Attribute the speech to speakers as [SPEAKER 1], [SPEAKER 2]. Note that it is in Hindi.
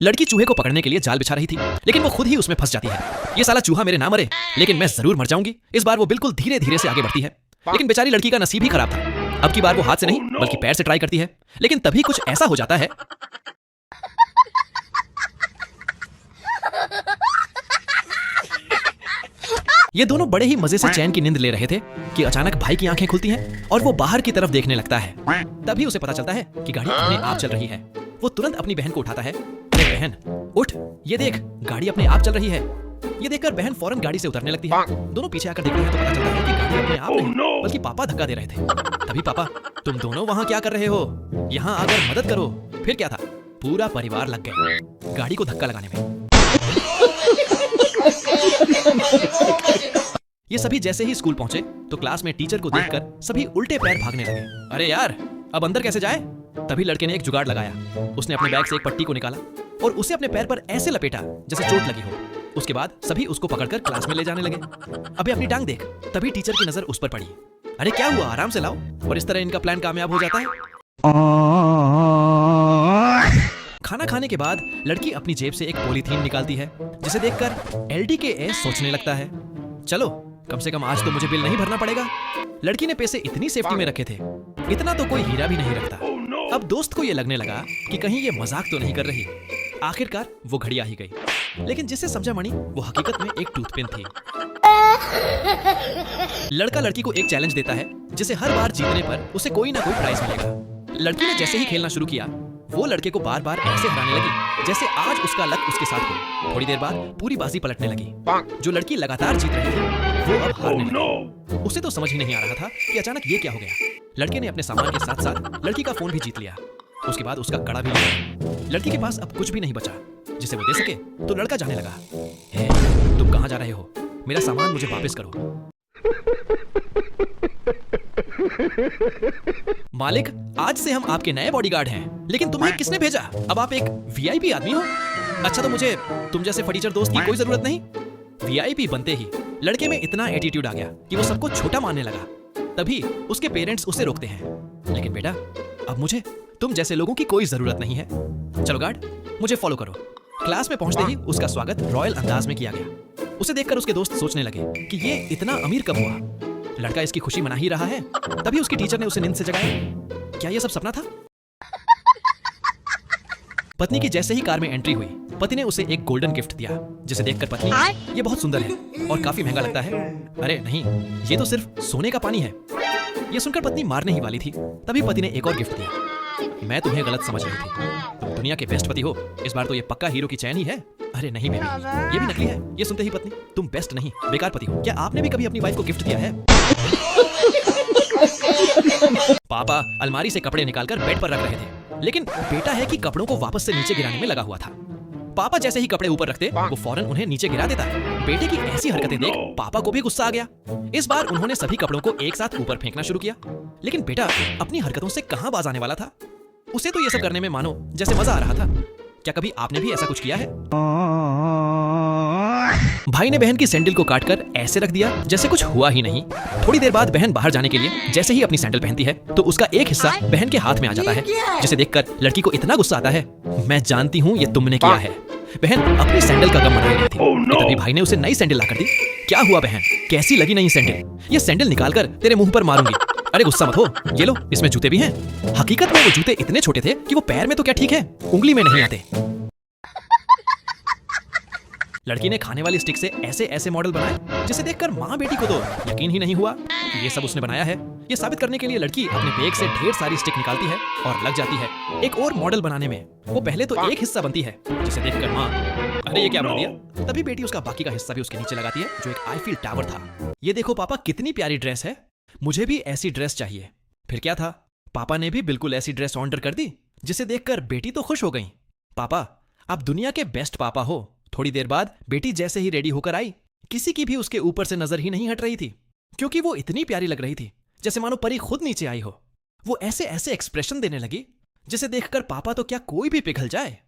[SPEAKER 1] लड़की चूहे को पकड़ने के लिए जाल बिछा रही थी, लेकिन वो खुद ही उसमें फंस जाती है। ये साला चूहा मेरे ना मरे, लेकिन मैं जरूर मर जाऊंगी। इस बार वो बिल्कुल धीरे धीरे से आगे बढ़ती है, लेकिन बेचारी लड़की का नसीब ही खराब था। अब की बार वो हाथ से नहीं बल्कि पैर से ट्राई करती है, लेकिन तभी कुछ ऐसा हो जाता है। ये दोनों बड़े ही मजे से चैन की नींद ले रहे थे कि अचानक भाई की आंखें खुलती हैं और वो बाहर की तरफ देखने लगता है। तभी उसे पता चलता है कि गाड़ी अपने आप चल रही है। वो तुरंत अपनी बहन को उठाता है। अरे बहन उठ, ये देख गाड़ी अपने आप चल रही है। ये देखकर बहन फौरन गाड़ी से उतरने लगती है। दोनों पीछे आकर देखते हैं तो पता चलता है कि गाड़ी अपने आप नहीं बल्कि पापा धक्का दे रहे थे। तभी पापा, तुम दोनों वहाँ क्या कर रहे हो? यहाँ आकर मदद करो। फिर क्या था, पूरा परिवार लग गया गाड़ी को धक्का लगाने में। ये सभी जैसे ही स्कूल पहुंचे तो क्लास में टीचर को देखकर सभी उल्टे पैर भागने लगे। अरे यार, अब अंदर कैसे जाए? तभी लड़के ने एक जुगाड़ लगाया। उसने अपने बैग से एक पट्टी को निकाला और उसे अपने पैर पर ऐसे लपेटा जैसे चोट लगी हो। उसके बाद सभी उसको पकड़कर क्लास में ले जाने लगे। अबे अपनी टांग देख। तभी टीचर की नजर उस पर पड़ी। अरे क्या हुआ, आराम से लाओ। और इस तरह इनका प्लान कामयाब हो जाता है। खाना खाने के बाद लड़की अपनी जेब से एक पॉलीथीन निकालती है, जिसे देखकर LDKA सोचने लगता है, चलो कम से कम आज तो मुझे बिल नहीं भरना पड़ेगा। लड़की ने पैसे इतनी सेफ्टी में रखे थे, इतना तो कोई हीरा भी नहीं रखता। अब दोस्त को ये लगने लगा कि कहीं ये मजाक तो नहीं कर रही। आखिरकार वो घड़ी आ ही गई, लेकिन जिसे समझा मणि वो हकीकत में एक टूथपिन थी। लड़का लड़की को एक चैलेंज देता है, जिसे हर बार जीतने पर उसे कोई ना कोई प्राइज मिलेगा। लड़की ने जैसे ही खेलना शुरू किया, वो लड़के को बार बार ऐसे हराने लगी जैसे आज उसका लक उसके साथ हो। थोड़ी देर बाद पूरी बाजी पलटने लगी। जो लड़की लगातार जीत रही थी वो अब हारने लगी। उसे तो समझ ही नहीं आ रहा था कि अचानक ये क्या हो गया। लड़के ने अपने सामान के साथ साथ लड़की का फोन भी जीत लिया। उसके बाद उसका कड़ा भी लिया। लड़की के पास अब कुछ भी नहीं बचा जिसे वो दे सके, तो लड़का जाने लगा। हे, तुम कहाँ जा रहे हो? मेरा सामान मुझे वापस करो। मालिक, आज से हम आपके नए बॉडीगार्ड हैं, लेकिन तुम्हें किसने भेजा? अब आप एक VIP आदमी हो। अच्छा, तो मुझे तुम जैसे फटीचर दोस्त की कोई जरूरत नहीं। VIP बनते ही लड़के में इतना एटीट्यूड आ गया कि वो सबको छोटा मानने लगा। तभी उसके पेरेंट्स उसे रोकते हैं, लेकिन बेटा अब मुझे तुम जैसे लोगों की कोई जरूरत नहीं है। चलो गार्ड, मुझे फॉलो करो। क्लास में पहुंचते ही उसका स्वागत रॉयल अंदाज में किया गया। उसे देखकर उसके दोस्त सोचने लगे कि ये इतना अमीर कब हुआ? लड़का इसकी खुशी मना ही रहा है। तभी उसकी टीचर ने उसे नींद से जगाया। क्या ये सब सपना था? पत्नी की जैसे ही कार में एंट्री हुई, पति ने उसे एक गोल्डन गिफ्ट दिया, जिसे देखकर पत्नी, ये बहुत सुंदर है और काफी महंगा लगता है। अरे नहीं, ये तो सिर्फ सोने का पानी है। ये सुनकर पत्नी मारने ही वाली थी। तभी पति ने एक और गिफ्ट दिया। मैं तुम्हें गलत समझ रही थी, तुम दुनिया के बेस्ट पति हो। इस बार तो ये पक्का हीरो की चैन ही है। अरे नहीं बेबी, ये भी नकली है। ये सुनते ही पत्नी, तुम बेस्ट नहीं बेकार पति हो। क्या आपने भी कभी अपनी वाइफ को गिफ्ट दिया है? पापा अलमारी से कपड़े निकालकर बेड पर रख रहे थे, लेकिन बेटा है कि कपड़ों को वापस से नीचे गिराने में लगा हुआ था। पापा जैसे ही कपड़े ऊपर रखते, वो फौरन उन्हें नीचे गिरा देता। बेटे की ऐसी हरकतें देख पापा को भी गुस्सा आ गया। इस बार उन्होंने सभी कपड़ों को एक साथ ऊपर फेंकना शुरू किया, लेकिन बेटा अपनी हरकतों से कहां बाज आने वाला था। उसे तो ये सब करने में मानो जैसे मजा आ रहा था। क्या कभी आपने भी ऐसा कुछ किया है? भाई ने बहन की सैंडल को काटकर ऐसे रख दिया जैसे कुछ हुआ ही नहीं। थोड़ी देर बाद बहन बाहर जाने के लिए जैसे ही अपनी सैंडल पहनती है, तो उसका एक हिस्सा बहन के हाथ में आ जाता है, जिसे देखकर लड़की को इतना गुस्सा आता है। मैं जानती हूँ ये तुमने किया है। बहन अपनी सैंडल का गम मना रही थी, तभी भाई ने उसे नई सैंडल ला कर दी। क्या हुआ बहन, कैसी लगी नई सैंडल? ये सैंडल निकालकर तेरे मुंह पर मारूंगी। अरे गुस्सा मत हो, ये लो, इसमें जूते भी हैं। हकीकत में वो जूते इतने छोटे थे कि वो पैर में तो क्या ठीक है, उंगली में नहीं आते। लड़की ने खाने वाली स्टिक से ऐसे ऐसे मॉडल बनाए, जिसे देखकर माँ बेटी को तो यकीन ही नहीं हुआ कि ये सब उसने बनाया है। ये साबित करने के लिए लड़की अपने बैग से ढेर सारी स्टिक निकालती है और लग जाती है एक और मॉडल बनाने में। वो पहले तो एक हिस्सा बनती है, जिसे देखकर माँ, अरे ये क्या बना दिया? तभी बेटी उसका बाकी का हिस्सा भी उसके नीचे लगाती है, जो एक आईफिल टावर था। ये देखो पापा, कितनी प्यारी ड्रेस है, मुझे भी ऐसी ड्रेस चाहिए। फिर क्या था, पापा ने भी बिल्कुल ऐसी ड्रेस ऑर्डर कर दी, जिसे देखकर बेटी तो खुश हो गई। पापा आप दुनिया के बेस्ट पापा हो। थोड़ी देर बाद बेटी जैसे ही रेडी होकर आई, किसी की भी उसके ऊपर से नजर ही नहीं हट रही थी, क्योंकि वो इतनी प्यारी लग रही थी जैसे मानो परी खुद नीचे आई हो। वो ऐसे ऐसे एक्सप्रेशन देने लगी जिसे देखकर पापा तो क्या कोई भी पिघल जाए।